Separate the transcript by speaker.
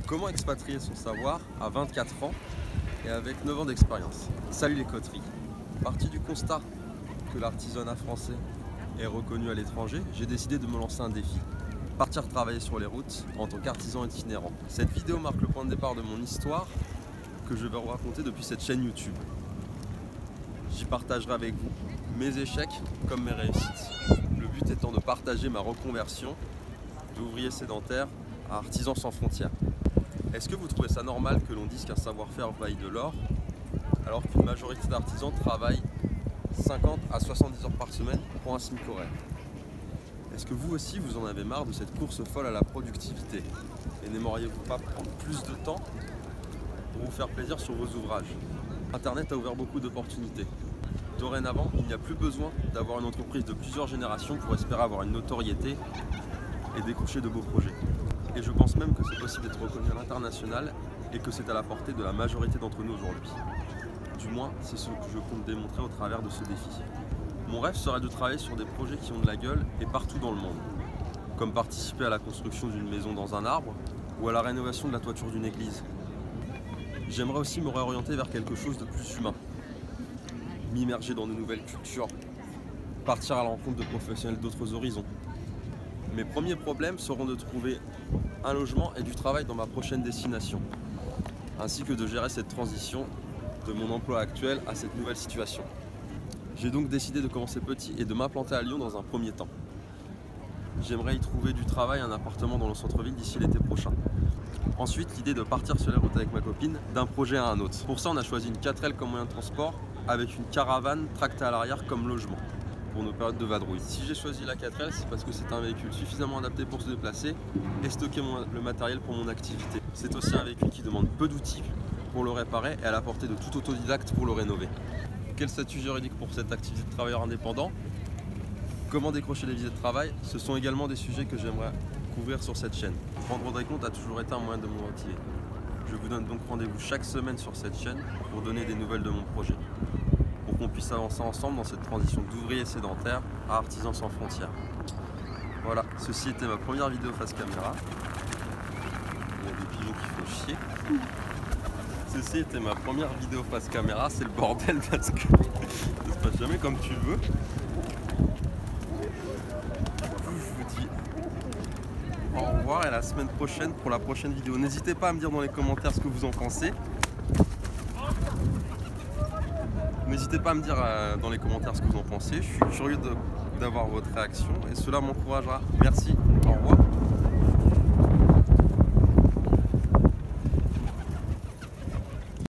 Speaker 1: Comment expatrier son savoir à 24 ans et avec 9 ans d'expérience? Salut les coteries. Parti du constat que l'artisanat français est reconnu à l'étranger, j'ai décidé de me lancer un défi. Partir travailler sur les routes en tant qu'artisan itinérant. Cette vidéo marque le point de départ de mon histoire que je vais vous raconter depuis cette chaîne YouTube. J'y partagerai avec vous mes échecs comme mes réussites. Le but étant de partager ma reconversion d'ouvrier sédentaire à artisan sans frontières. Est-ce que vous trouvez ça normal que l'on dise qu'un savoir-faire vaille de l'or alors qu'une majorité d'artisans travaillent 50 à 70 heures par semaine pour un SMIC horaire? Est-ce que vous aussi vous en avez marre de cette course folle à la productivité? Et n'aimeriez-vous pas prendre plus de temps pour vous faire plaisir sur vos ouvrages? Internet a ouvert beaucoup d'opportunités. Dorénavant, il n'y a plus besoin d'avoir une entreprise de plusieurs générations pour espérer avoir une notoriété et décrocher de beaux projets. Et je pense même que c'est possible d'être reconnu à l'international et que c'est à la portée de la majorité d'entre nous aujourd'hui. Du moins, c'est ce que je compte démontrer au travers de ce défi. Mon rêve serait de travailler sur des projets qui ont de la gueule et partout dans le monde, comme participer à la construction d'une maison dans un arbre ou à la rénovation de la toiture d'une église. J'aimerais aussi me réorienter vers quelque chose de plus humain, m'immerger dans de nouvelles cultures, partir à la rencontre de professionnels d'autres horizons. Mes premiers problèmes seront de trouver un logement et du travail dans ma prochaine destination, ainsi que de gérer cette transition de mon emploi actuel à cette nouvelle situation. J'ai donc décidé de commencer petit et de m'implanter à Lyon dans un premier temps. J'aimerais y trouver du travail, un appartement dans le centre-ville d'ici l'été prochain. Ensuite, l'idée de partir sur les routes avec ma copine d'un projet à un autre. Pour ça, on a choisi une 4L comme moyen de transport avec une caravane tractée à l'arrière comme logement pour nos périodes de vadrouille. Si j'ai choisi la 4L, c'est parce que c'est un véhicule suffisamment adapté pour se déplacer et stocker le matériel pour mon activité. C'est aussi un véhicule qui demande peu d'outils pour le réparer et à la portée de tout autodidacte pour le rénover. Quel statut juridique pour cette activité de travailleur indépendant? Comment décrocher des visas de travail? Ce sont également des sujets que j'aimerais couvrir sur cette chaîne. Prendre des comptes a toujours été un moyen de me motiver. Je vous donne donc rendez-vous chaque semaine sur cette chaîne pour donner des nouvelles de mon projet, pour qu'on puisse avancer ensemble dans cette transition d'ouvrier sédentaire à artisan sans frontières. Voilà, ceci était ma première vidéo face caméra. Il y a des pigeons qui font chier. Ceci était ma première vidéo face caméra, c'est le bordel parce que ça se passe jamais comme tu veux. Je vous dis au revoir et à la semaine prochaine pour la prochaine vidéo. N'hésitez pas à me dire dans les commentaires ce que vous en pensez. N'hésitez pas à me dire dans les commentaires ce que vous en pensez. Je suis curieux d'avoir votre réaction et cela m'encouragera. Merci, au revoir.